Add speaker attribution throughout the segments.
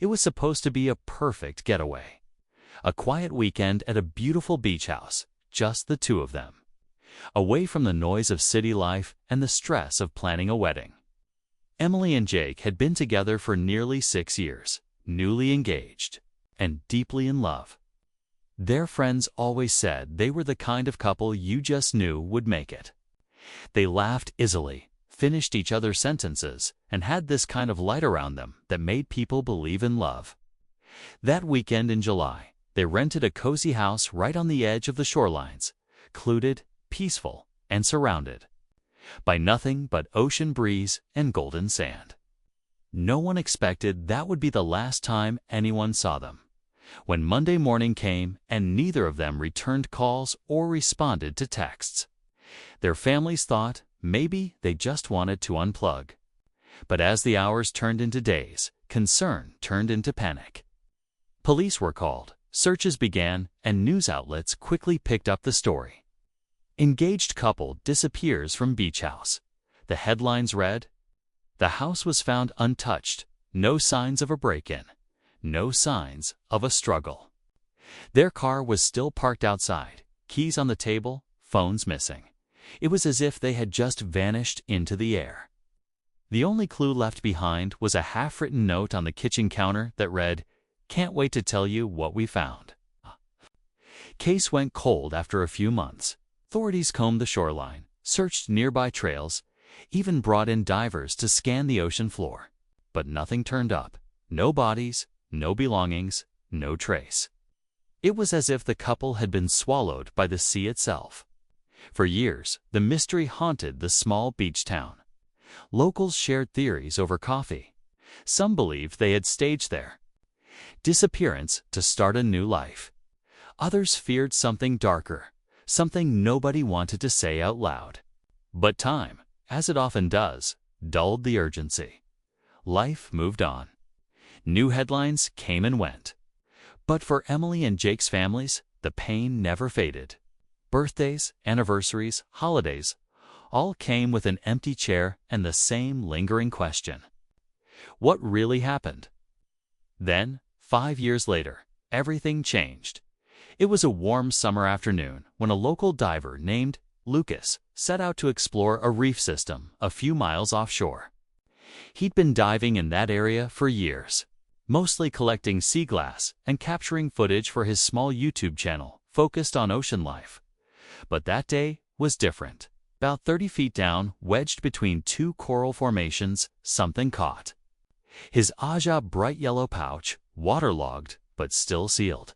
Speaker 1: It was supposed to be a perfect getaway. A quiet weekend at a beautiful beach house, just the two of them. Away from the noise of city life and the stress of planning a wedding. Emily and Jake had been together for nearly 6 years, newly engaged, and deeply in love. Their friends always said they were the kind of couple you just knew would make it. They laughed easily, finished each other's sentences, and had this kind of light around them that made people believe in love. That weekend in July, they rented a cozy house right on the edge of the shorelines, secluded, peaceful, and surrounded by nothing but ocean breeze and golden sand. No one expected that would be the last time anyone saw them. When Monday morning came and neither of them returned calls or responded to texts, their families thought maybe they just wanted to unplug. But as the hours turned into days, concern turned into panic. Police were called, searches began, and news outlets quickly picked up the story. Engaged couple disappears from beach house. The headlines read, "The house was found untouched, no signs of a break-in, no signs of a struggle." Their car was still parked outside, keys on the table, phones missing. It was as if they had just vanished into the air. The only clue left behind was a half-written note on the kitchen counter that read, "Can't wait to tell you what we found." Case went cold after a few months. Authorities combed the shoreline, searched nearby trails, even brought in divers to scan the ocean floor. But nothing turned up. No bodies, no belongings, no trace. It was as if the couple had been swallowed by the sea itself. For years, the mystery haunted the small beach town. Locals shared theories over coffee. Some believed they had staged their disappearance to start a new life. Others feared something darker, something nobody wanted to say out loud. But time, as it often does, dulled the urgency. Life moved on. New headlines came and went. But for Emily and Jake's families, the pain never faded. Birthdays, anniversaries, holidays, all came with an empty chair and the same lingering question. What really happened? Then, 5 years later, everything changed. It was a warm summer afternoon when a local diver named Lucas set out to explore a reef system a few miles offshore. He'd been diving in that area for years, mostly collecting sea glass and capturing footage for his small YouTube channel focused on ocean life. But that day was different. About 30 feet down, wedged between two coral formations, something caught. His Aja bright yellow pouch, waterlogged but still sealed.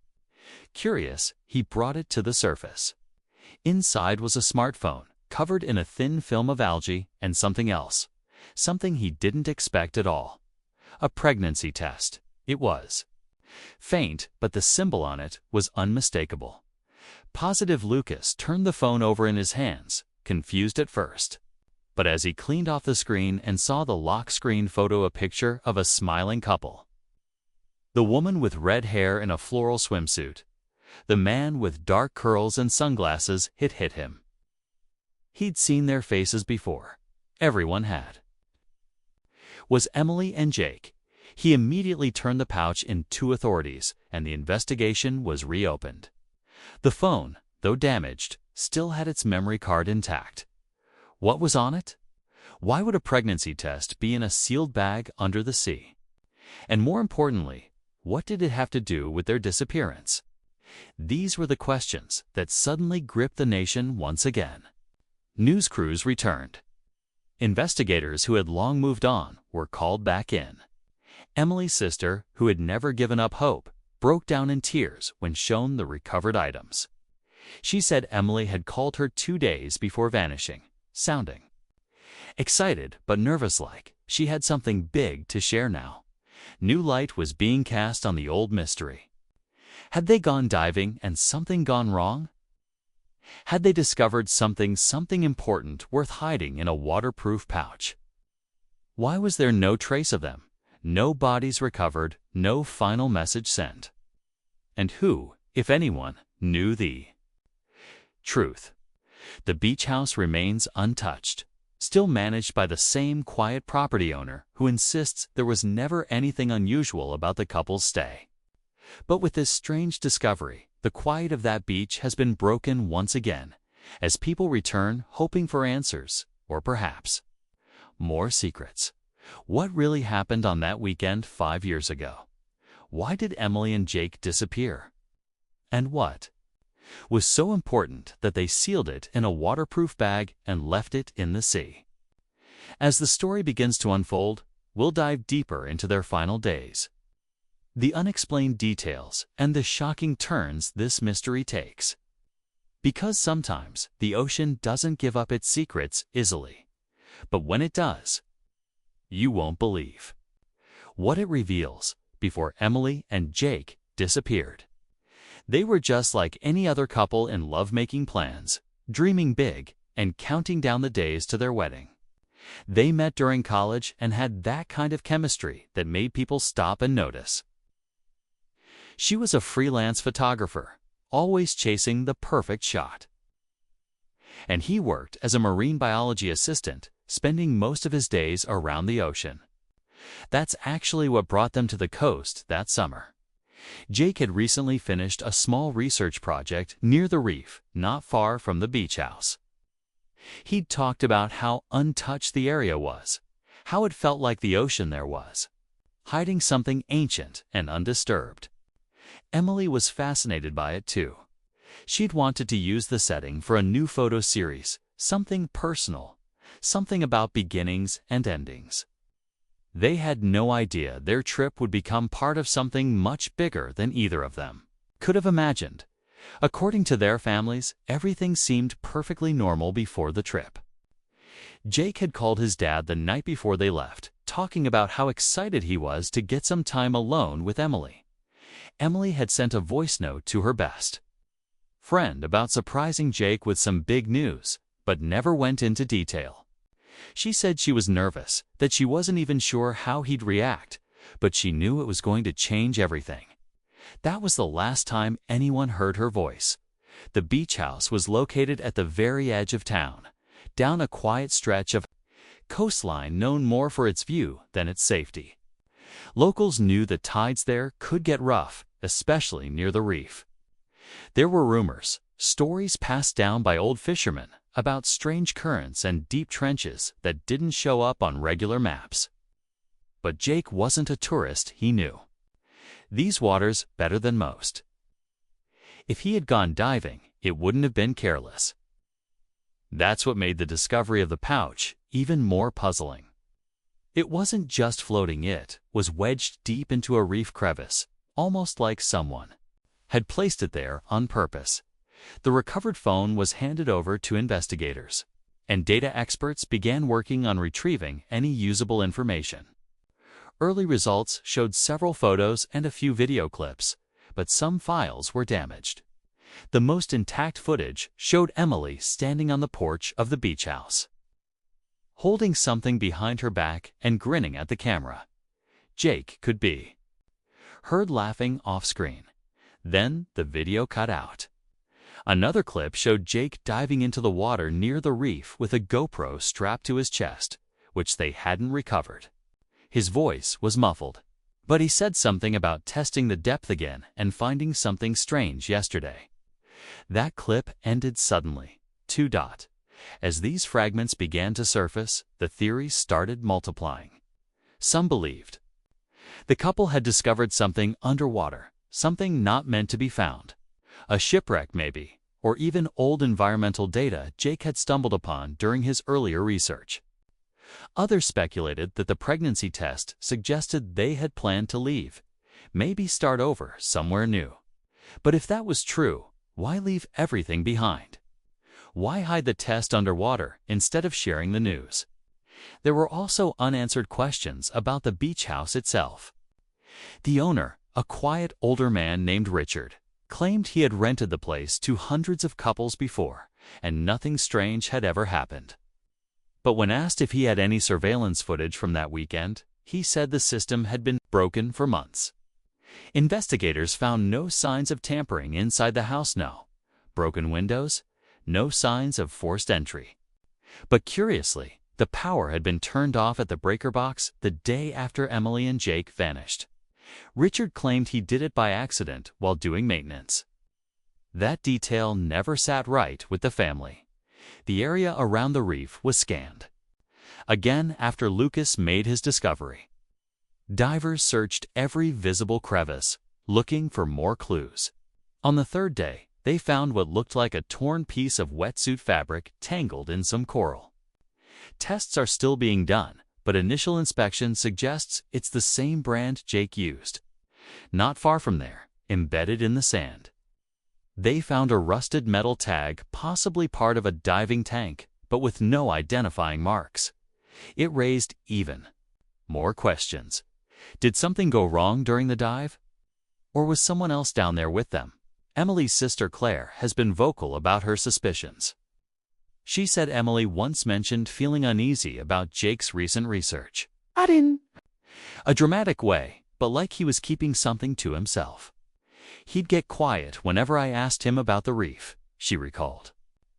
Speaker 1: Curious, he brought it to the surface. Inside was a smartphone, covered in a thin film of algae, and something else. Something he didn't expect at all. A pregnancy test, it was. Faint, but the symbol on it was unmistakable. Positive Lucas turned the phone over in his hands, confused at first. But as he cleaned off the screen and saw the lock screen photo a picture of a smiling couple. The woman with red hair in a floral swimsuit. The man with dark curls and sunglasses hit him. He'd seen their faces before. Everyone had. Was Emily and Jake. He immediately turned the pouch in to authorities, and the investigation was reopened. The phone, though damaged, still had its memory card intact. What was on it? Why would a pregnancy test be in a sealed bag under the sea? And more importantly, what did it have to do with their disappearance? These were the questions that suddenly gripped the nation once again. News crews returned. Investigators who had long moved on were called back in. Emily's sister, who had never given up hope, broke down in tears when shown the recovered items. She said Emily had called her 2 days before vanishing, sounding excited but nervous-like. She had something big to share now. New light was being cast on the old mystery. Had they gone diving and something gone wrong? Had they discovered something important worth hiding in a waterproof pouch? Why was there no trace of them? No bodies recovered, no final message sent. And who, if anyone, knew the truth? The beach house remains untouched. still managed by the same quiet property owner who insists there was never anything unusual about the couple's stay. But with this strange discovery, the quiet of that beach has been broken once again, as people return hoping for answers, or perhaps more secrets. What really happened on that weekend 5 years ago? Why did Emily and Jake disappear? And what was so important that they sealed it in a waterproof bag and left it in the sea? As the story begins to unfold, we'll dive deeper into their final days, the unexplained details, and the shocking turns this mystery takes. Because sometimes the ocean doesn't give up its secrets easily. But when it does, you won't believe what it reveals. Before Emily and Jake disappeared, they were just like any other couple in love-making plans, dreaming big and counting down the days to their wedding. They met during college and had that kind of chemistry that made people stop and notice. She was a freelance photographer, always chasing the perfect shot. And he worked as a marine biology assistant, spending most of his days around the ocean. That's actually what brought them to the coast that summer. Jake had recently finished a small research project near the reef, not far from the beach house. He'd talked about how untouched the area was, how it felt like the ocean there was, hiding something ancient and undisturbed. Emily was fascinated by it too. She'd wanted to use the setting for a new photo series, something personal, something about beginnings and endings. They had no idea their trip would become part of something much bigger than either of them could have imagined. According to their families, everything seemed perfectly normal before the trip. Jake had called his dad the night before they left, talking about how excited he was to get some time alone with Emily. Emily had sent a voice note to her best friend about surprising Jake with some big news, but never went into detail. She said she was nervous, that she wasn't even sure how he'd react, but she knew it was going to change everything. That was the last time anyone heard her voice. The beach house was located at the very edge of town, down a quiet stretch of coastline known more for its view than its safety. Locals knew the tides there could get rough, especially near the reef. There were rumors, stories passed down by old fishermen, about strange currents and deep trenches that didn't show up on regular maps. But Jake wasn't a tourist, he knew these waters better than most. If he had gone diving, it wouldn't have been careless. That's what made the discovery of the pouch even more puzzling. It wasn't just floating, it was wedged deep into a reef crevice, almost like someone had placed it there on purpose. The recovered phone was handed over to investigators, and data experts began working on retrieving any usable information. Early results showed several photos and a few video clips, but some files were damaged. The most intact footage showed Emily standing on the porch of the beach house, holding something behind her back and grinning at the camera. Jake could be heard laughing off-screen. Then the video cut out. Another clip showed Jake diving into the water near the reef with a GoPro strapped to his chest, which they hadn't recovered. His voice was muffled, but he said something about testing the depth again and finding something strange yesterday. That clip ended suddenly. As these fragments began to surface, the theories started multiplying. Some believed the couple had discovered something underwater, something not meant to be found. A shipwreck maybe, or even old environmental data Jake had stumbled upon during his earlier research. Others speculated that the pregnancy test suggested they had planned to leave, maybe start over somewhere new. But if that was true, why leave everything behind? Why hide the test underwater instead of sharing the news? There were also unanswered questions about the beach house itself. The owner, a quiet older man named Richard, claimed he had rented the place to hundreds of couples before, and nothing strange had ever happened. But when asked if he had any surveillance footage from that weekend, he said the system had been broken for months. Investigators found no signs of tampering inside the house, no broken windows, no signs of forced entry. But curiously, The power had been turned off at the breaker box the day after Emily and Jake vanished. Richard claimed he did it by accident while doing maintenance. That detail never sat right with the family. The area around the reef was scanned again after Lucas made his discovery. Divers searched every visible crevice, looking for more clues. On the third day, they found what looked like a torn piece of wetsuit fabric tangled in some coral. Tests are still being done, but initial inspection suggests it's the same brand Jake used. Not far from there, embedded in the sand, they found a rusted metal tag, possibly part of a diving tank, but with no identifying marks. It raised even more questions. Did something go wrong during the dive? Or was someone else down there with them? Emily's sister Claire has been vocal about her suspicions. She said Emily once mentioned feeling uneasy about Jake's recent research.
Speaker 2: I didn't.
Speaker 1: A dramatic way, but like he was keeping something to himself. He'd get quiet whenever I asked him about the reef, she recalled.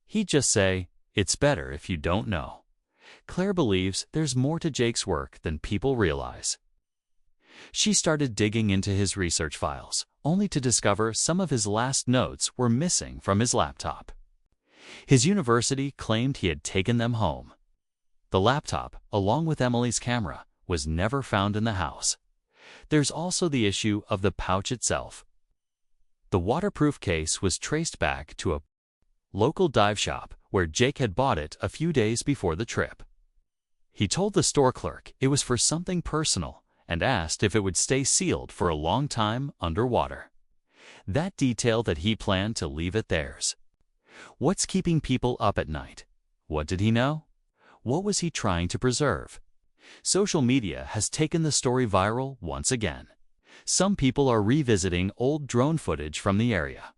Speaker 1: He'd just say, "It's better if you don't know." Claire believes there's more to Jake's work than people realize. She started digging into his research files, only to discover some of his last notes were missing from his laptop. His university claimed he had taken them home. The laptop, along with Emily's camera, was never found in the house. There's also the issue of the pouch itself. The waterproof case was traced back to a local dive shop where Jake had bought it a few days before the trip. He told the store clerk it was for something personal and asked if it would stay sealed for a long time underwater. That detailed that he planned to leave it theirs. What's keeping people up at night? What did he know? What was he trying to preserve? Social media has taken the story viral once again. Some people are revisiting old drone footage from the area.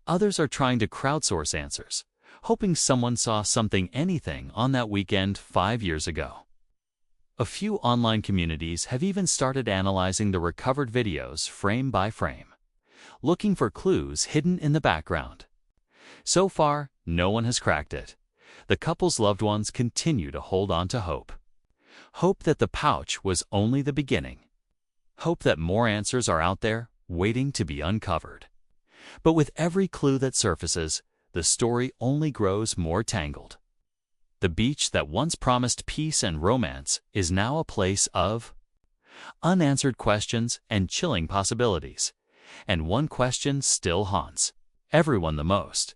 Speaker 1: Others are trying to crowdsource answers, hoping someone saw anything on that weekend 5 years ago. A few online communities have even started analyzing the recovered videos frame by frame, looking for clues hidden in the background. So far, no one has cracked it. The couple's loved ones continue to hold on to hope. Hope that the pouch was only the beginning. Hope that more answers are out there, waiting to be uncovered. But with every clue that surfaces, the story only grows more tangled. The beach that once promised peace and romance is now a place of unanswered questions and chilling possibilities. And one question still haunts everyone the most.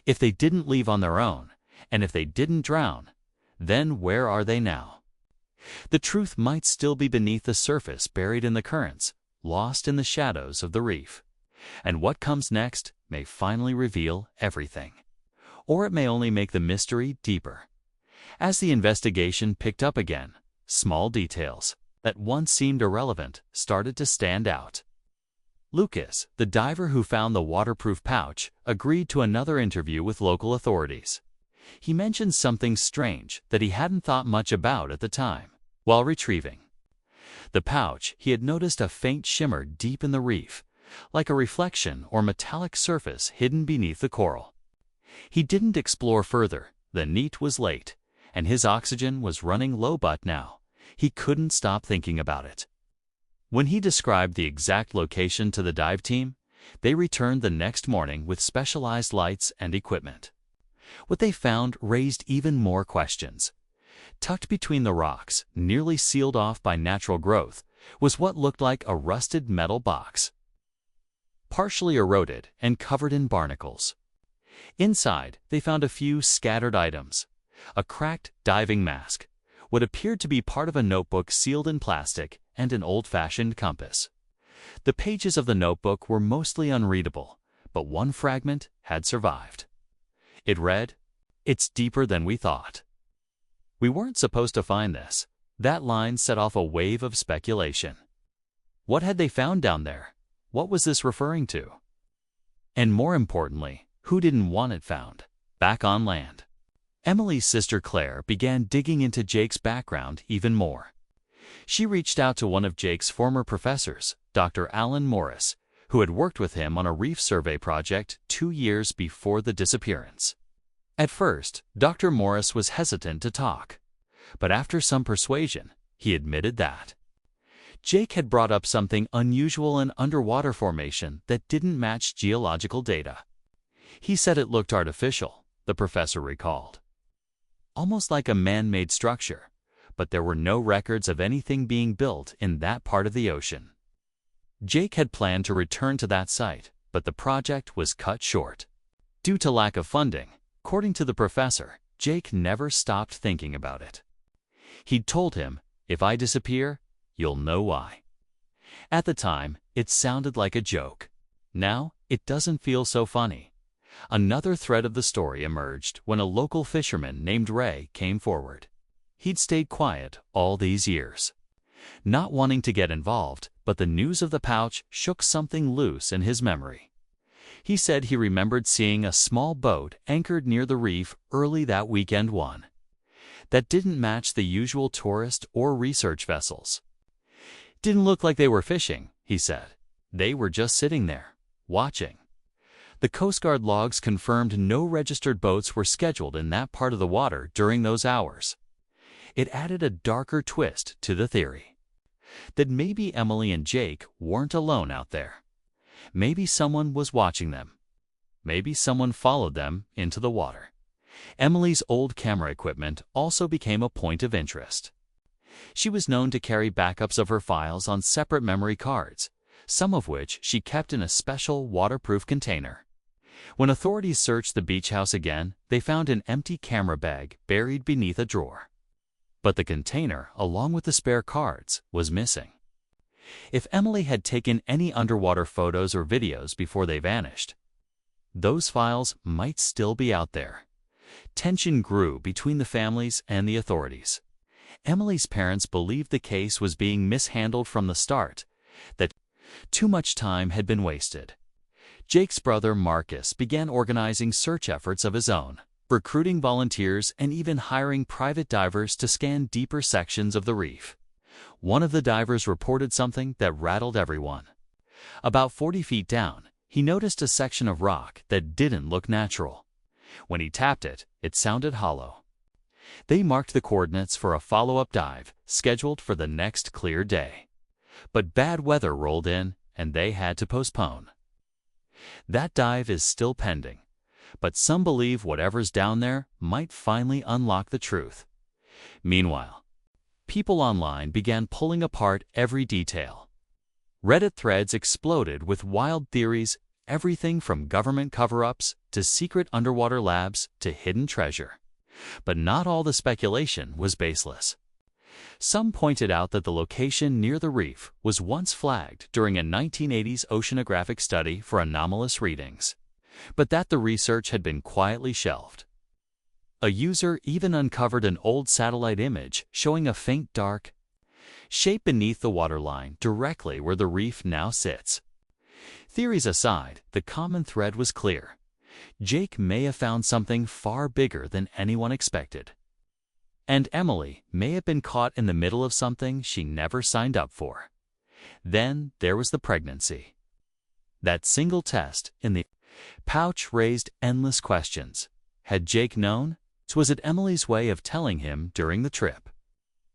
Speaker 1: If they didn't leave on their own, and if they didn't drown, then where are they now? The truth might still be beneath the surface, buried in the currents, lost in the shadows of the reef. And what comes next may finally reveal everything. Or it may only make the mystery deeper. As the investigation picked up again, small details that once seemed irrelevant started to stand out. Lucas, the diver who found the waterproof pouch, agreed to another interview with local authorities. He mentioned something strange that he hadn't thought much about at the time. While retrieving the pouch, he had noticed a faint shimmer deep in the reef, like a reflection or metallic surface hidden beneath the coral. He didn't explore further. The NEAT was late, and his oxygen was running low, but now he couldn't stop thinking about it. When he described the exact location to the dive team, they returned the next morning with specialized lights and equipment. What they found raised even more questions. Tucked between the rocks, nearly sealed off by natural growth, was what looked like a rusted metal box, partially eroded and covered in barnacles. Inside, they found a few scattered items: a cracked diving mask, what appeared to be part of a notebook sealed in plastic, and an old-fashioned compass. The pages of the notebook were mostly unreadable, but one fragment had survived. It read, "It's deeper than we thought." We weren't supposed to find this. That line set off a wave of speculation. What had they found down there? What was this referring to? And more importantly, who didn't want it found? Back on land, Emily's sister Claire began digging into Jake's background even more. She reached out to one of Jake's former professors, Dr. Alan Morris, who had worked with him on a reef survey project 2 years before the disappearance. At first, Dr. Morris was hesitant to talk. But after some persuasion, he admitted that Jake had brought up something unusual in underwater formation that didn't match geological data. He said it looked artificial, the professor recalled. Almost like a man-made structure, but there were no records of anything being built in that part of the ocean. Jake had planned to return to that site, but the project was cut short. Due to lack of funding, according to the professor, Jake never stopped thinking about it. He'd told him, "If I disappear, you'll know why." At the time, it sounded like a joke. Now, it doesn't feel so funny. Another thread of the story emerged when a local fisherman named Ray came forward. He'd stayed quiet all these years, not wanting to get involved, but the news of the pouch shook something loose in his memory. He said he remembered seeing a small boat anchored near the reef early that weekend that didn't match the usual tourist or research vessels. Didn't look like they were fishing, he said. They were just sitting there, watching. The Coast Guard logs confirmed no registered boats were scheduled in that part of the water during those hours. It added a darker twist to the theory that maybe Emily and Jake weren't alone out there. Maybe someone was watching them. Maybe someone followed them into the water. Emily's old camera equipment also became a point of interest. She was known to carry backups of her files on separate memory cards, some of which she kept in a special waterproof container. When authorities searched the beach house again, they found an empty camera bag buried beneath a drawer. But the container, along with the spare cards, was missing. If Emily had taken any underwater photos or videos before they vanished, those files might still be out there. Tension grew between the families and the authorities. Emily's parents believed the case was being mishandled from the start, that too much time had been wasted. Jake's brother Marcus began organizing search efforts of his own, recruiting volunteers and even hiring private divers to scan deeper sections of the reef. One of the divers reported something that rattled everyone. About 40 feet down, he noticed a section of rock that didn't look natural. When he tapped it, it sounded hollow. They marked the coordinates for a follow-up dive scheduled for the next clear day. But bad weather rolled in, and they had to postpone. That dive is still pending, but some believe whatever's down there might finally unlock the truth. Meanwhile, people online began pulling apart every detail. Reddit threads exploded with wild theories, everything from government cover-ups to secret underwater labs to hidden treasure. But not all the speculation was baseless. Some pointed out that the location near the reef was once flagged during a 1980s oceanographic study for anomalous readings, but that the research had been quietly shelved. A user even uncovered an old satellite image showing a faint dark shape beneath the waterline directly where the reef now sits. Theories aside, the common thread was clear. Jake may have found something far bigger than anyone expected. And Emily may have been caught in the middle of something she never signed up for. Then there was the pregnancy. That single test in the pouch raised endless questions. Had Jake known? Was it Emily's way of telling him during the trip?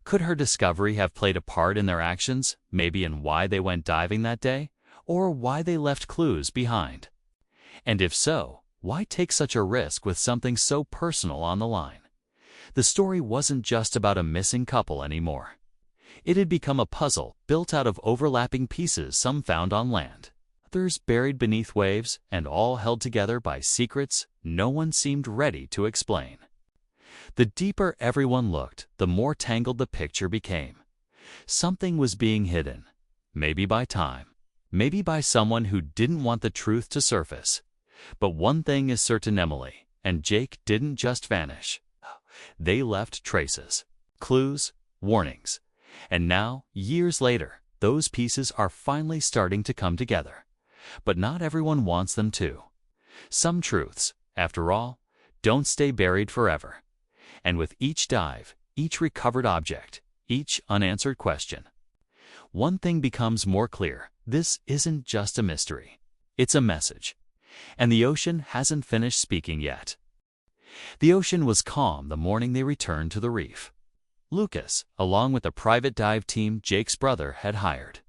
Speaker 1: Could her discovery have played a part in their actions, maybe in why they went diving that day, or why they left clues behind? And if so, why take such a risk with something so personal on the line? The story wasn't just about a missing couple anymore. It had become a puzzle built out of overlapping pieces, some found on land, others buried beneath waves, and all held together by secrets no one seemed ready to explain. The deeper everyone looked, the more tangled the picture became. Something was being hidden, maybe by time, maybe by someone who didn't want the truth to surface. But one thing is certain: Emily and Jake didn't just vanish. They left traces, clues, warnings. And now, years later, those pieces are finally starting to come together. But not everyone wants them to. Some truths, after all, don't stay buried forever. And with each dive, each recovered object, each unanswered question, one thing becomes more clear: this isn't just a mystery. It's a message. And the ocean hasn't finished speaking yet. The ocean was calm the morning they returned to the reef. Lucas, along with the private dive team Jake's brother had hired,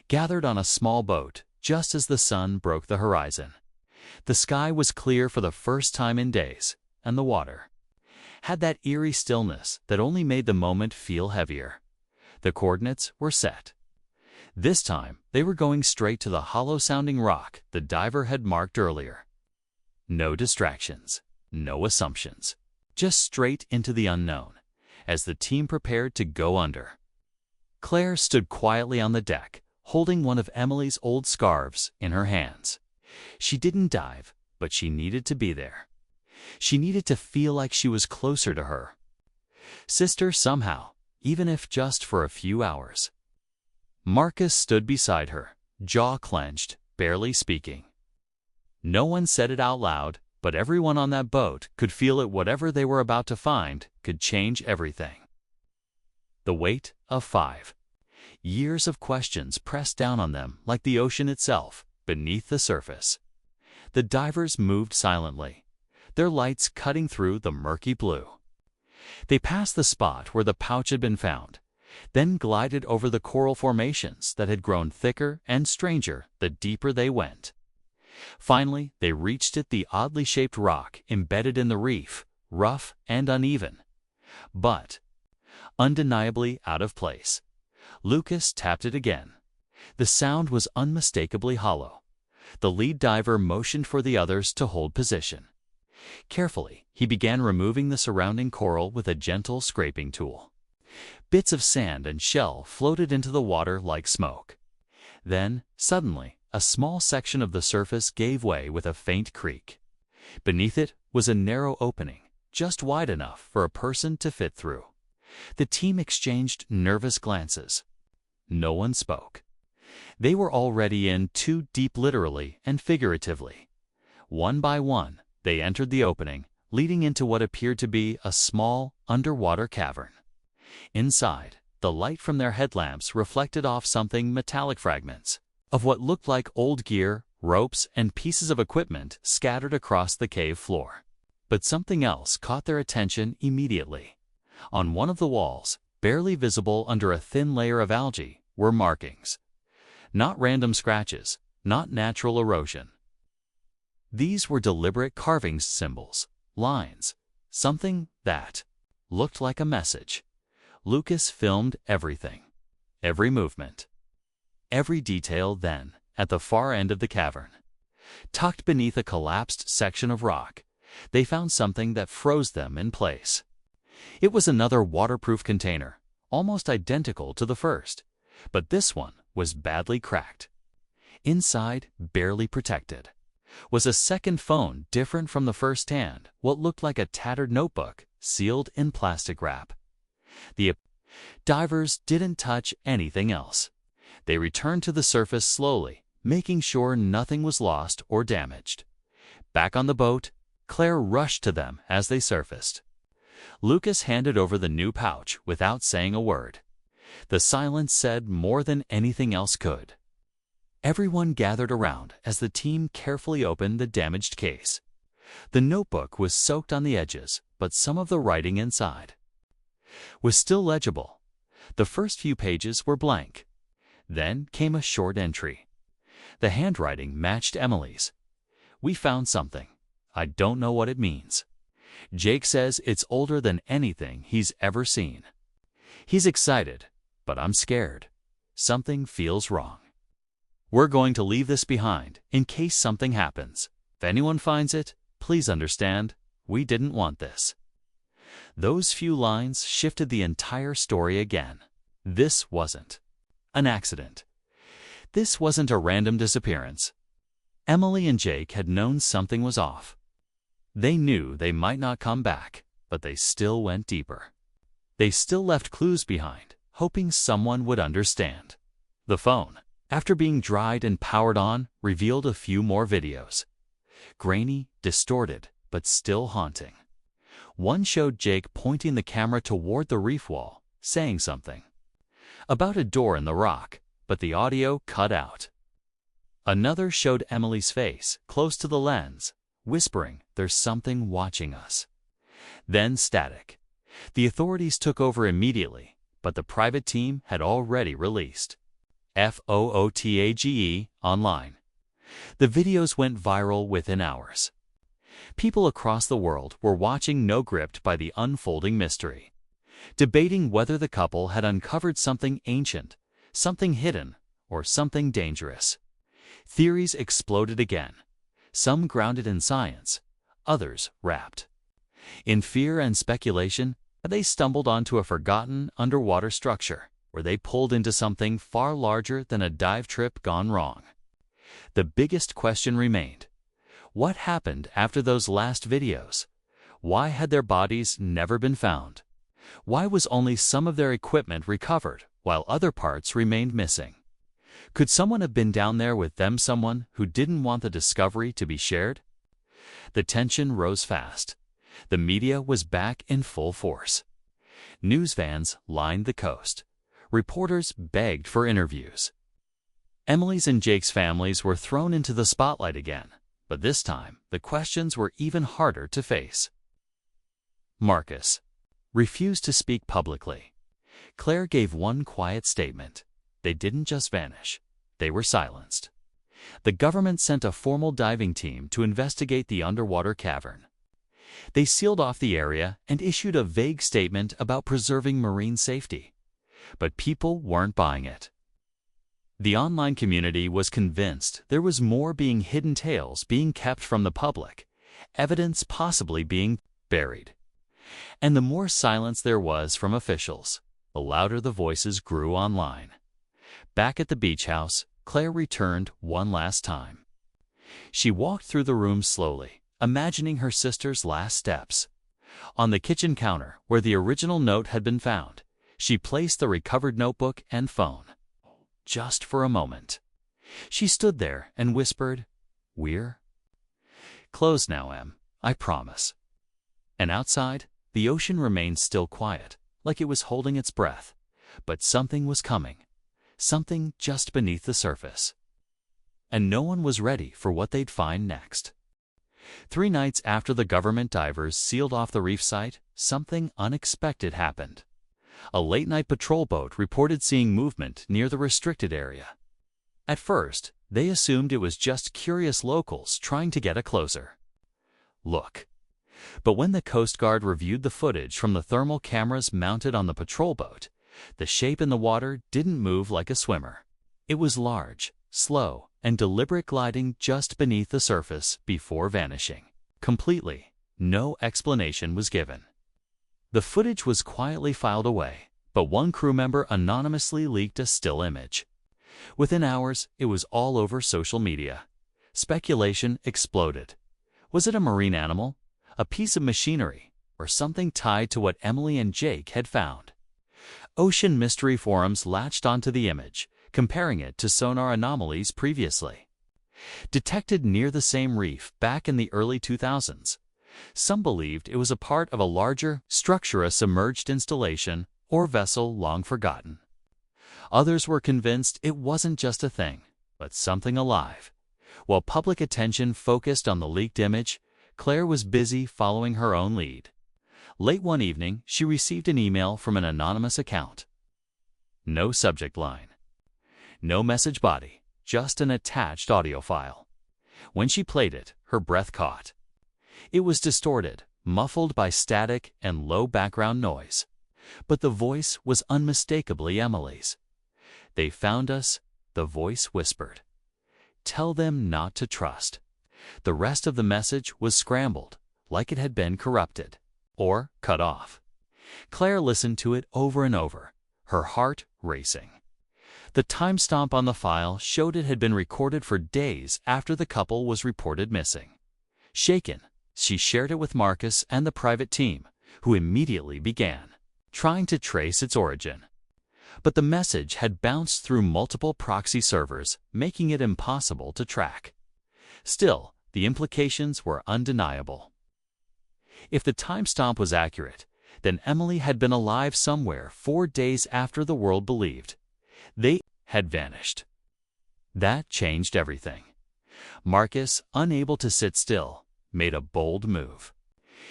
Speaker 1: gathered on a small boat just as the sun broke the horizon. The sky was clear for the first time in days, and the water had that eerie stillness that only made the moment feel heavier. The coordinates were set. This time, they were going straight to the hollow-sounding rock the diver had marked earlier. No distractions, no assumptions, just straight into the unknown, as the team prepared to go under. Claire stood quietly on the deck, holding one of Emily's old scarves in her hands. She didn't dive, but she needed to be there. She needed to feel like she was closer to her sister somehow, even if just for a few hours. Marcus stood beside her, jaw clenched, barely speaking. No one said it out loud, but everyone on that boat could feel it. Whatever they were about to find could change everything. The weight of 5 years of questions pressed down on them like the ocean itself beneath the surface. The divers moved silently, their lights cutting through the murky blue. They passed the spot where the pouch had been found, then glided over the coral formations that had grown thicker and stranger the deeper they went. Finally, they reached it, the oddly shaped rock embedded in the reef, rough and uneven, but undeniably out of place. Lucas tapped it again. The sound was unmistakably hollow. The lead diver motioned for the others to hold position. Carefully, he began removing the surrounding coral with a gentle scraping tool. Bits of sand and shell floated into the water like smoke. Then, suddenly, a small section of the surface gave way with a faint creak. Beneath it was a narrow opening, just wide enough for a person to fit through. The team exchanged nervous glances. No one spoke. They were already in too deep, literally and figuratively. One by one, they entered the opening, leading into what appeared to be a small, underwater cavern. Inside, the light from their headlamps reflected off something metallic, fragments of what looked like old gear, ropes, and pieces of equipment scattered across the cave floor. But something else caught their attention immediately. On one of the walls, barely visible under a thin layer of algae, were markings. Not random scratches, not natural erosion. These were deliberate carvings, symbols, lines, something that looked like a message. Lucas filmed everything, every movement, every detail. Then, at the far end of the cavern, tucked beneath a collapsed section of rock, they found something that froze them in place. It was another waterproof container, almost identical to the first, but this one was badly cracked. Inside, barely protected, was a second phone different from the first, and what looked like a tattered notebook sealed in plastic wrap. The divers didn't touch anything else. They returned to the surface slowly, making sure nothing was lost or damaged. Back on the boat, Claire rushed to them as they surfaced. Lucas handed over the new pouch without saying a word. The silence said more than anything else could. Everyone gathered around as the team carefully opened the damaged case. The notebook was soaked on the edges, but some of the writing inside was still legible. The first few pages were blank. Then came a short entry. The handwriting matched Emily's. "We found something. I don't know what it means. Jake says it's older than anything he's ever seen. He's excited, but I'm scared. Something feels wrong. We're going to leave this behind in case something happens. If anyone finds it, please understand, we didn't want this." Those few lines shifted the entire story again. This wasn't an accident. This wasn't a random disappearance. Emily and Jake had known something was off. They knew they might not come back, but they still went deeper. They still left clues behind, hoping someone would understand. The phone, after being dried and powered on, revealed a few more videos. Grainy, distorted, but still haunting. One showed Jake pointing the camera toward the reef wall, saying something about a door in the rock, but the audio cut out. Another showed Emily's face close to the lens, whispering, "There's something watching us." Then static. The authorities took over immediately, but the private team had already released photos online. The videos went viral within hours. People across the world were watching, gripped by the unfolding mystery, debating whether the couple had uncovered something ancient, something hidden, or something dangerous. Theories exploded again, some grounded in science, others wrapped in fear and speculation. They stumbled onto a forgotten underwater structure where they pulled into something far larger than a dive trip gone wrong. The biggest question remained: what happened after those last videos? Why had their bodies never been found? Why was only some of their equipment recovered while other parts remained missing? Could someone have been down there with them, someone who didn't want the discovery to be shared? The tension rose fast. The media was back in full force. News vans lined the coast. Reporters begged for interviews. Emily's and Jake's families were thrown into the spotlight again, but this time the questions were even harder to face. Marcus refused to speak publicly. Claire gave one quiet statement: they didn't just vanish, they were silenced. The government sent a formal diving team to investigate the underwater cavern. They sealed off the area and issued a vague statement about preserving marine safety. But people weren't buying it. The online community was convinced there was more being hidden, tales being kept from the public, evidence possibly being buried. And the more silence there was from officials, the louder the voices grew online. Back at the beach house, Claire returned one last time. She walked through the room slowly, imagining her sister's last steps. On the kitchen counter, where the original note had been found, she placed the recovered notebook and phone. Just for a moment. She stood there and whispered, "We're closed now, Em, I promise." And outside, the ocean remained still quiet, like it was holding its breath. But something was coming, something just beneath the surface. And no one was ready for what they'd find next. 3 nights after the government divers sealed off the reef site, something unexpected happened. A late-night patrol boat reported seeing movement near the restricted area. At first, they assumed it was just curious locals trying to get a closer look. But when the Coast Guard reviewed the footage from the thermal cameras mounted on the patrol boat, the shape in the water didn't move like a swimmer. It was large, slow, and deliberate, gliding just beneath the surface before vanishing completely. No explanation was given. The footage was quietly filed away, but one crew member anonymously leaked a still image. Within hours, it was all over social media. Speculation exploded. Was it a marine animal, a piece of machinery, or something tied to what Emily and Jake had found? Ocean mystery forums latched onto the image, comparing it to sonar anomalies previously detected near the same reef back in the early 2000s. Some believed it was a part of a larger structure, a submerged installation or vessel long forgotten. Others were convinced it wasn't just a thing, but something alive. While public attention focused on the leaked image, Claire was busy following her own lead. Late one evening, she received an email from an anonymous account. No subject line, no message body, just an attached audio file. When she played it, her breath caught. It was distorted, muffled by static and low background noise. But the voice was unmistakably Emily's. "They found us," the voice whispered. "Tell them not to trust." The rest of the message was scrambled, like it had been corrupted or cut off. Claire listened to it over and over, her heart racing. The timestamp on the file showed it had been recorded for days after the couple was reported missing. Shaken, she shared it with Marcus and the private team, who immediately began trying to trace its origin. But the message had bounced through multiple proxy servers, making it impossible to track. Still, the implications were undeniable. If the timestamp was accurate, then Emily had been alive somewhere 4 days after the world believed they had vanished. That changed everything. Marcus, unable to sit still, made a bold move.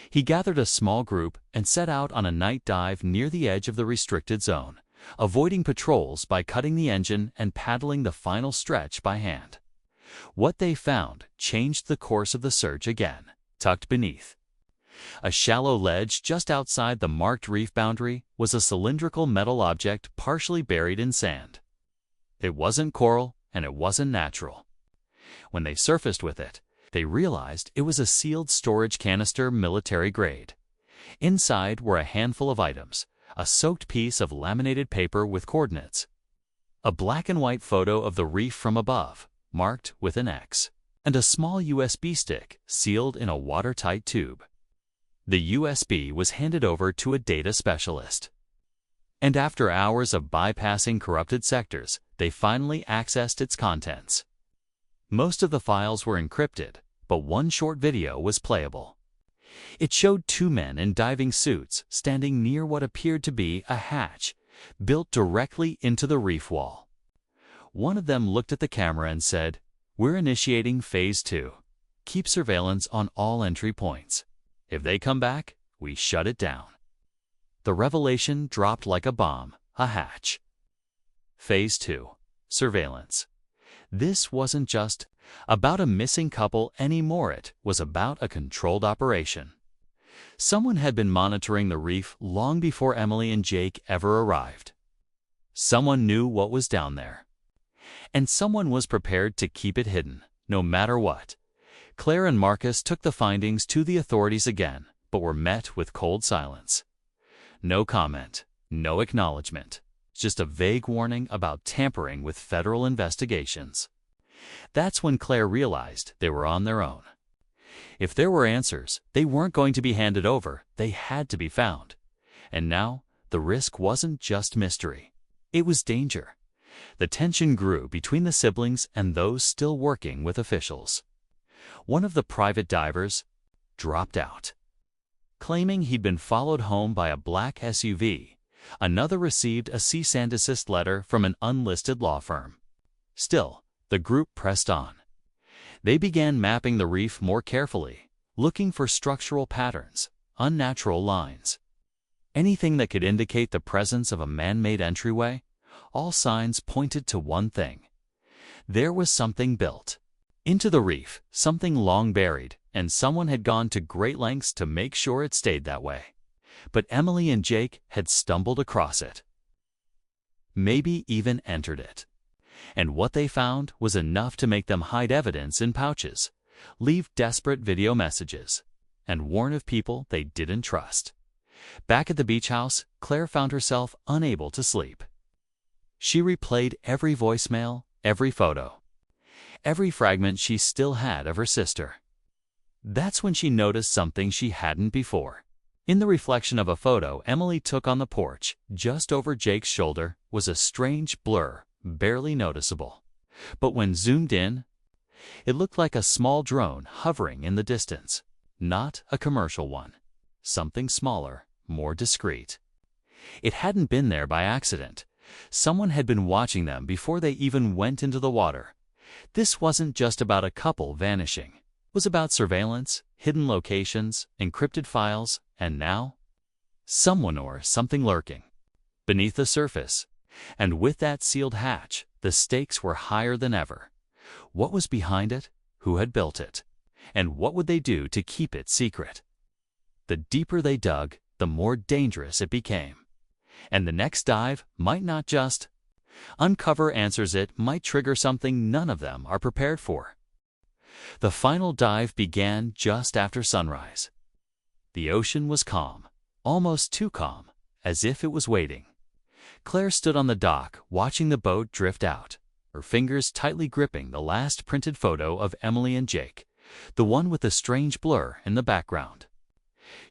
Speaker 1: He gathered a small group and set out on a night dive near the edge of the restricted zone, avoiding patrols by cutting the engine and paddling the final stretch by hand. What they found changed the course of the search again. Tucked beneath a shallow ledge just outside the marked reef boundary was a cylindrical metal object partially buried in sand. It wasn't coral and it wasn't natural. When they surfaced with it, they realized it was a sealed storage canister, military grade. Inside were a handful of items: a soaked piece of laminated paper with coordinates, a black and white photo of the reef from above, marked with an X, and a small USB stick sealed in a watertight tube. The USB was handed over to a data specialist, and after hours of bypassing corrupted sectors, they finally accessed its contents. Most of the files were encrypted, but one short video was playable. It showed two men in diving suits standing near what appeared to be a hatch built directly into the reef wall. One of them looked at the camera and said, "We're initiating Phase 2. Keep surveillance on all entry points. If they come back, we shut it down." The revelation dropped like a bomb: a hatch. Phase 2. Surveillance. This wasn't just about a missing couple anymore. It was about a controlled operation. Someone had been monitoring the reef long before Emily and Jake ever arrived. Someone knew what was down there, and someone was prepared to keep it hidden, no matter what. Claire and Marcus took the findings to the authorities again, but were met with cold silence. No comment, no acknowledgement, just a vague warning about tampering with federal investigations. That's when Claire realized they were on their own. If there were answers, they weren't going to be handed over, they had to be found. And now, the risk wasn't just mystery. It was danger. The tension grew between the siblings and those still working with officials. One of the private divers dropped out, claiming he'd been followed home by a black SUV. Another received a cease and desist letter from an unlisted law firm. Still, the group pressed on. They began mapping the reef more carefully, looking for structural patterns, unnatural lines, anything that could indicate the presence of a man-made entryway. All signs pointed to one thing: there was something built into the reef, something long buried, and someone had gone to great lengths to make sure it stayed that way. But Emily and Jake had stumbled across it, maybe even entered it. And what they found was enough to make them hide evidence in pouches, leave desperate video messages, and warn of people they didn't trust. Back at the beach house, Claire found herself unable to sleep. She replayed every voicemail, every photo, every fragment she still had of her sister. That's when she noticed something she hadn't before. In the reflection of a photo Emily took on the porch, just over Jake's shoulder, was a strange blur, barely noticeable. But when zoomed in, it looked like a small drone hovering in the distance. Not a commercial one. Something smaller, more discreet. It hadn't been there by accident. Someone had been watching them before they even went into the water. This wasn't just about a couple vanishing. It was about surveillance, hidden locations, encrypted files, and now, someone or something lurking beneath the surface. And with that sealed hatch, the stakes were higher than ever. What was behind it? Who had built it? And what would they do to keep it secret? The deeper they dug, the more dangerous it became. And the next dive might not just uncover answers, it might trigger something none of them are prepared for. The final dive began just after sunrise. The ocean was calm, almost too calm, as if it was waiting. Claire stood on the dock, watching the boat drift out, her fingers tightly gripping the last printed photo of Emily and Jake, the one with the strange blur in the background.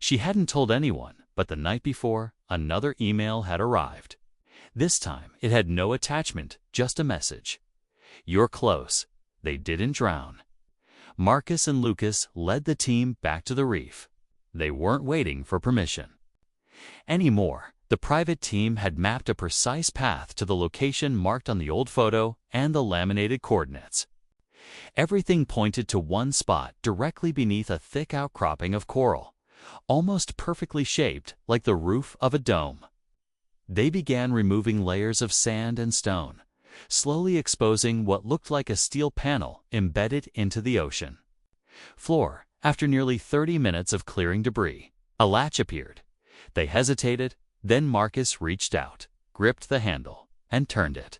Speaker 1: She hadn't told anyone, but the night before, another email had arrived. This time, it had no attachment, just a message. "You're close. They didn't drown." Marcus and Lucas led the team back to the reef. They weren't waiting for permission anymore. The private team had mapped a precise path to the location marked on the old photo and the laminated coordinates. Everything pointed to one spot directly beneath a thick outcropping of coral, almost perfectly shaped like the roof of a dome. They began removing layers of sand and stone, slowly exposing what looked like a steel panel embedded into the ocean floor. After nearly 30 minutes of clearing debris, a latch appeared. They hesitated, then Marcus reached out, gripped the handle, and turned it.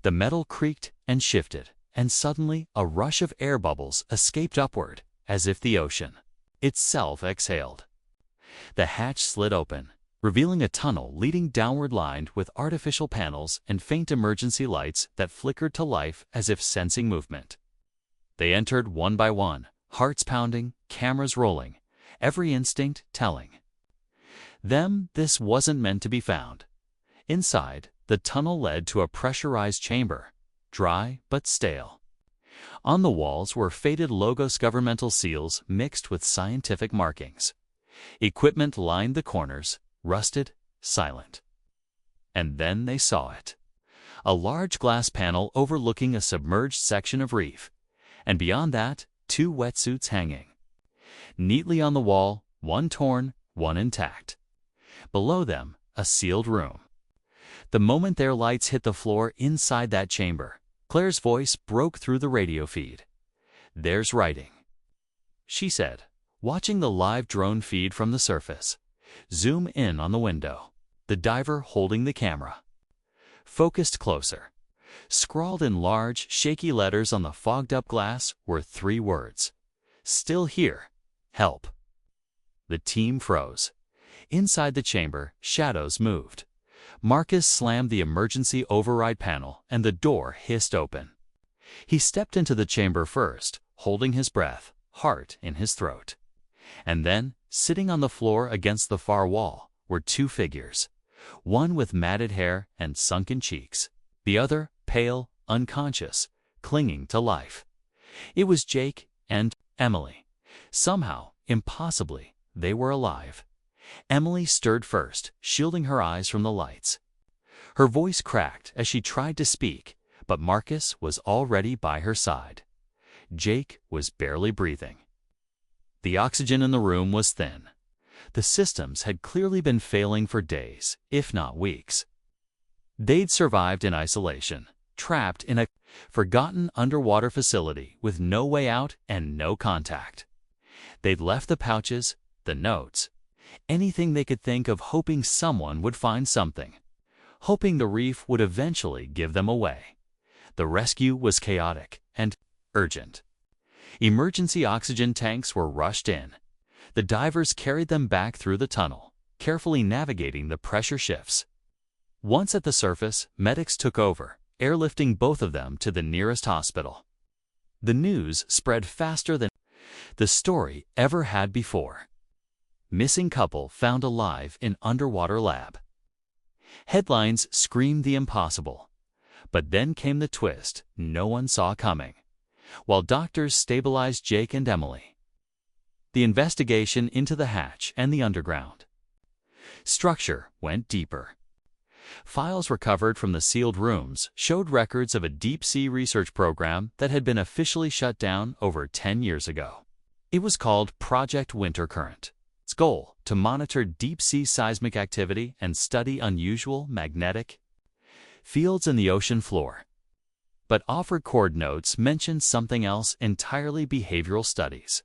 Speaker 1: The metal creaked and shifted, and suddenly a rush of air bubbles escaped upward, as if the ocean itself exhaled. The hatch slid open, revealing a tunnel leading downward lined with artificial panels and faint emergency lights that flickered to life as if sensing movement. They entered one by one, hearts pounding, cameras rolling, every instinct telling them this wasn't meant to be found. Inside, the tunnel led to a pressurized chamber, dry but stale. On the walls were faded Logos governmental seals mixed with scientific markings. Equipment lined the corners, rusted, silent. And then they saw it. A large glass panel overlooking a submerged section of reef, and beyond that, 2 wetsuits hanging neatly on the wall, one torn, one intact. Below them, a sealed room. The moment their lights hit the floor inside that chamber, Claire's voice broke through the radio feed. "There's writing," she said, watching the live drone feed from the surface. Zoom in on the window. The diver holding the camera focused closer. Scrawled in large, shaky letters on the fogged-up glass were 3 words. "Still here. Help." The team froze. Inside the chamber, shadows moved. Marcus slammed the emergency override panel and the door hissed open. He stepped into the chamber first, holding his breath, heart in his throat. And then, sitting on the floor against the far wall, were 2 figures, one with matted hair and sunken cheeks, the other pale, unconscious, clinging to life. It was Jake and Emily. Somehow, impossibly, they were alive. Emily stirred first, shielding her eyes from the lights. Her voice cracked as she tried to speak, but Marcus was already by her side. Jake was barely breathing. The oxygen in the room was thin. The systems had clearly been failing for days, if not weeks. They'd survived in isolation, trapped in a forgotten underwater facility with no way out and no contact. They'd left the pouches, the notes, anything they could think of, hoping someone would find something, hoping the reef would eventually give them away. The rescue was chaotic and urgent. Emergency oxygen tanks were rushed in. The divers carried them back through the tunnel, carefully navigating the pressure shifts. Once at the surface, medics took over, airlifting both of them to the nearest hospital. The news spread faster than the story ever had before. Missing couple found alive in underwater lab. Headlines screamed the impossible. But then came the twist no one saw coming. While doctors stabilized Jake and Emily, the investigation into the hatch and the underground structure went deeper. Files recovered from the sealed rooms showed records of a deep-sea research program that had been officially shut down over 10 years ago. It was called Project Wintercurrent. Its goal, to monitor deep-sea seismic activity and study unusual magnetic fields in the ocean floor. But off-record notes mentioned something else entirely: behavioral studies,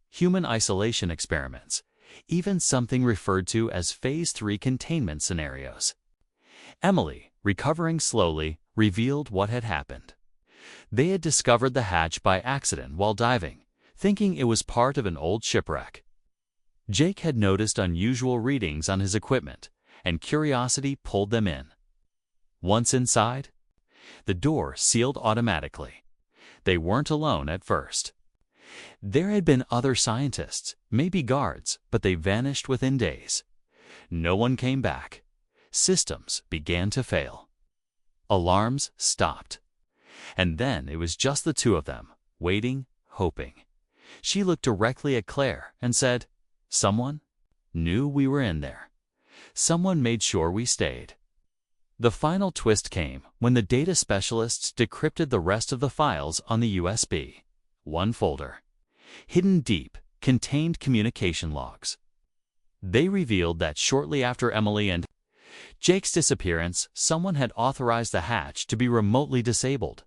Speaker 1: human isolation experiments, even something referred to as Phase 3 containment scenarios. Emily, recovering slowly, revealed what had happened. They had discovered the hatch by accident while diving, thinking it was part of an old shipwreck. Jake had noticed unusual readings on his equipment, and curiosity pulled them in. Once inside, the door sealed automatically. They weren't alone at first. There had been other scientists, maybe guards, but they vanished within days. No one came back. Systems began to fail. Alarms stopped. And then it was just the 2 of them, waiting, hoping. She looked directly at Claire and said, "Someone knew we were in there. Someone made sure we stayed." The final twist came when the data specialists decrypted the rest of the files on the USB. One folder, hidden deep contained communication logs. They revealed that shortly after Emily and Jake's disappearance, someone had authorized the hatch to be remotely disabled.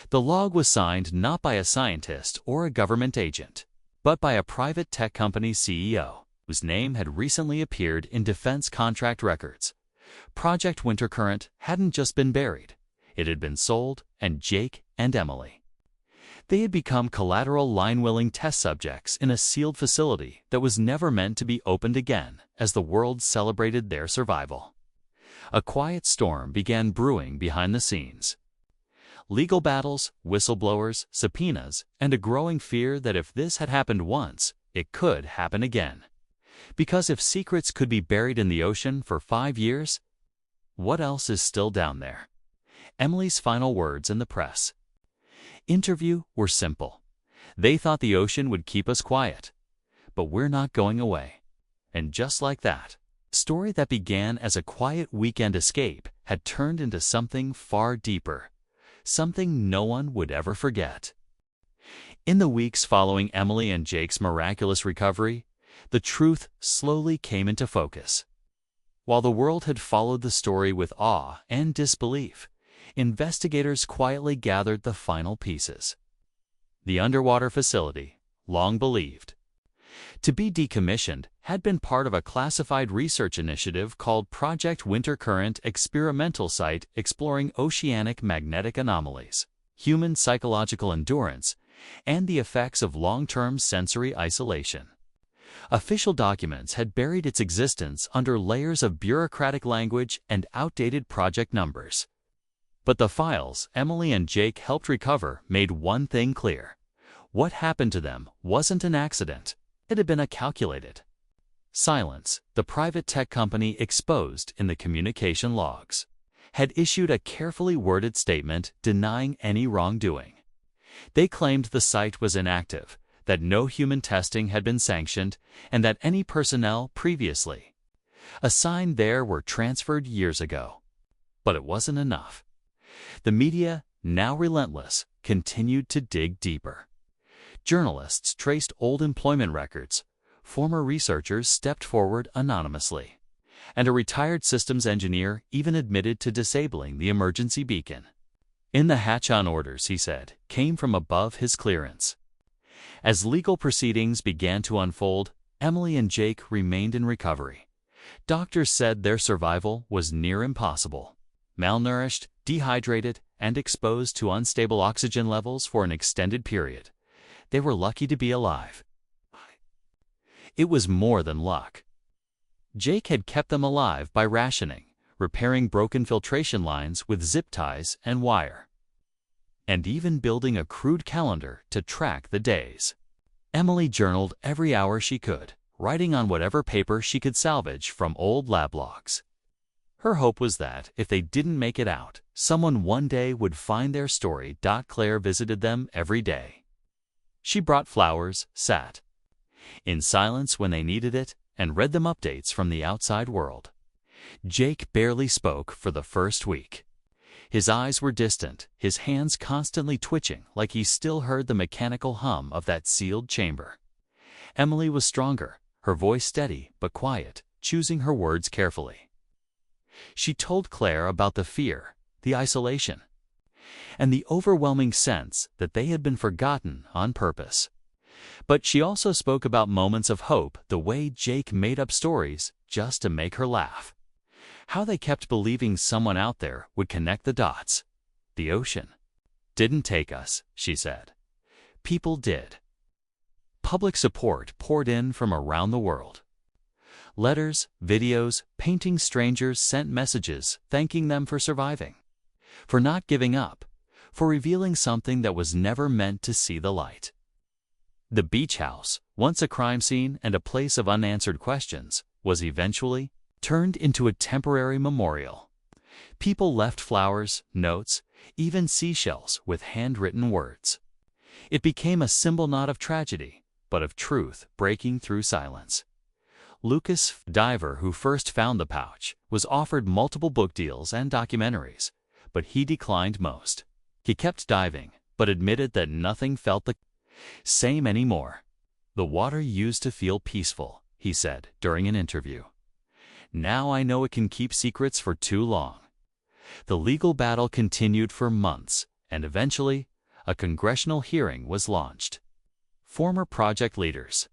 Speaker 1: The log was signed not by a scientist or a government agent, but by a private tech company's CEO, whose name had recently appeared in defense contract records. Project Wintercurrent hadn't just been buried. It had been sold, and Jake and Emily. They had become collateral line-willing test subjects in a sealed facility that was never meant to be opened again as the world celebrated their survival. A quiet storm began brewing behind the scenes. Legal battles, whistleblowers, subpoenas, and a growing fear that if this had happened once, it could happen again. Because if secrets could be buried in the ocean for 5 years, what else is still down there? Emily's final words in the press interview were simple. They thought the ocean would keep us quiet, but we're not going away. And just like that, a story that began as a quiet weekend escape had turned into something far deeper, something no one would ever forget. In the weeks following Emily and Jake's miraculous recovery, the truth slowly came into focus. While the world had followed the story with awe and disbelief, investigators quietly gathered the final pieces. The underwater facility, long believed to be decommissioned, had been part of a classified research initiative called Project Wintercurrent Experimental Site, exploring oceanic magnetic anomalies, human psychological endurance, and the effects of long-term sensory isolation. Official documents had buried its existence under layers of bureaucratic language and outdated project numbers. But the files Emily and Jake helped recover made one thing clear. What happened to them wasn't an accident. It had been a calculated silence. The private tech company exposed in the communication logs had issued a carefully worded statement denying any wrongdoing. They claimed the site was inactive, that no human testing had been sanctioned, and that any personnel previously assigned there were transferred years ago. But it wasn't enough. The media, now relentless, continued to dig deeper. Journalists traced old employment records, former researchers stepped forward anonymously, and a retired systems engineer even admitted to disabling the emergency beacon. In the hatch-on orders, he said, came from above his clearance. As legal proceedings began to unfold, Emily and Jake remained in recovery. Doctors said their survival was near impossible. Malnourished, dehydrated, and exposed to unstable oxygen levels for an extended period. They were lucky to be alive. It was more than luck. Jake had kept them alive by rationing, repairing broken filtration lines with zip ties and wire, and even building a crude calendar to track the days. Emily journaled every hour she could, writing on whatever paper she could salvage from old lab logs. Her hope was that, if they didn't make it out, someone one day would find their story. Claire visited them every day. She brought flowers, sat in silence when they needed it, and read them updates from the outside world. Jake barely spoke for the first week. His eyes were distant, his hands constantly twitching like he still heard the mechanical hum of that sealed chamber. Emily was stronger, her voice steady but quiet, choosing her words carefully. She told Claire about the fear, the isolation, and the overwhelming sense that they had been forgotten on purpose. But she also spoke about moments of hope, the way Jake made up stories just to make her laugh. How they kept believing someone out there would connect the dots. The ocean didn't take us, she said. People did. Public support poured in from around the world. Letters, videos, paintings. Strangers sent messages thanking them for surviving, for not giving up, for revealing something that was never meant to see the light. The beach house, once a crime scene and a place of unanswered questions, was eventually turned into a temporary memorial. People left flowers, notes, even seashells with handwritten words. It became a symbol not of tragedy, but of truth breaking through silence. Lucas, diver who first found the pouch, was offered multiple book deals and documentaries, but he declined most. He kept diving, but admitted that nothing felt the same anymore. "The water used to feel peaceful," he said during an interview. "Now I know it can keep secrets for too long." The legal battle continued for months, and eventually, a congressional hearing was launched. Former project leaders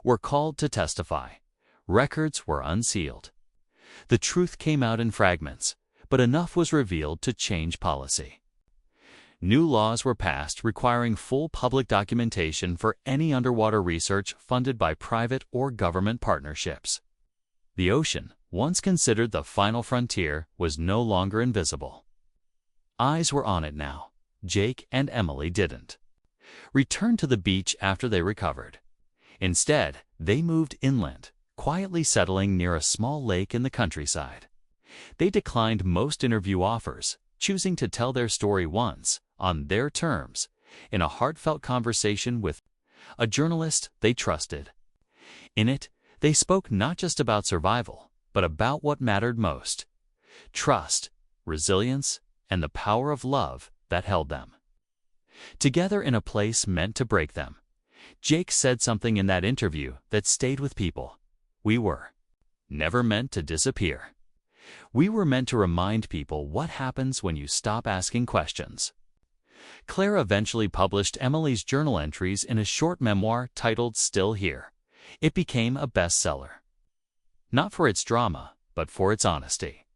Speaker 1: were called to testify. Records were unsealed. The truth came out in fragments, but enough was revealed to change policy. New laws were passed requiring full public documentation for any underwater research funded by private or government partnerships. The ocean, once considered the final frontier, was no longer invisible. Eyes were on it now. Jake and Emily didn't return to the beach after they recovered. Instead, they moved inland, quietly settling near a small lake in the countryside. They declined most interview offers, choosing to tell their story once, on their terms, in a heartfelt conversation with a journalist they trusted. In it, they spoke not just about survival, but about what mattered most: trust, resilience, and the power of love that held them together in a place meant to break them. Jake said something in that interview that stayed with people. "We were never meant to disappear. We were meant to remind people what happens when you stop asking questions." Claire eventually published Emily's journal entries in a short memoir titled Still Here. It became a bestseller. Not for its drama, but for its honesty.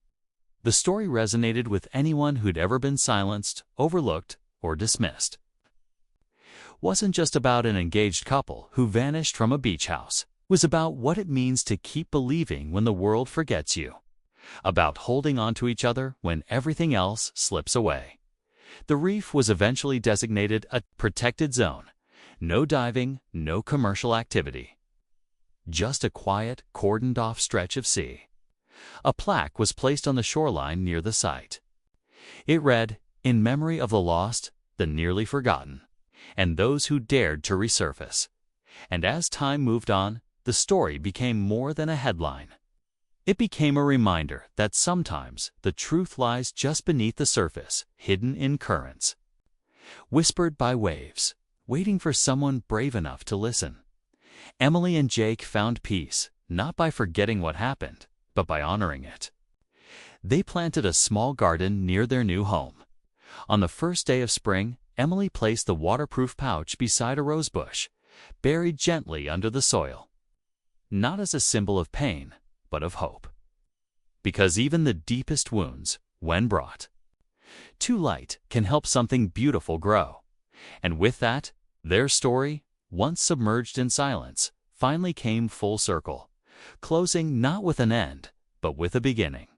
Speaker 1: The story resonated with anyone who'd ever been silenced, overlooked, or dismissed. Wasn't just about an engaged couple who vanished from a beach house. It was about what it means to keep believing when the world forgets you. About holding on to each other when everything else slips away. The reef was eventually designated a protected zone. No diving, no commercial activity. Just a quiet, cordoned-off stretch of sea. A plaque was placed on the shoreline near the site. It read, "In memory of the lost, the nearly forgotten, and those who dared to resurface." And as time moved on, the story became more than a headline. It became a reminder that sometimes the truth lies just beneath the surface, hidden in currents. Whispered by waves, waiting for someone brave enough to listen. Emily and Jake found peace, not by forgetting what happened, but by honoring it. They planted a small garden near their new home. On the first day of spring, Emily placed the waterproof pouch beside a rosebush, buried gently under the soil. Not as a symbol of pain, but of hope. Because even the deepest wounds, when brought to light, can help something beautiful grow. And with that, their story, once submerged in silence, finally came full circle, closing not with an end, but with a beginning.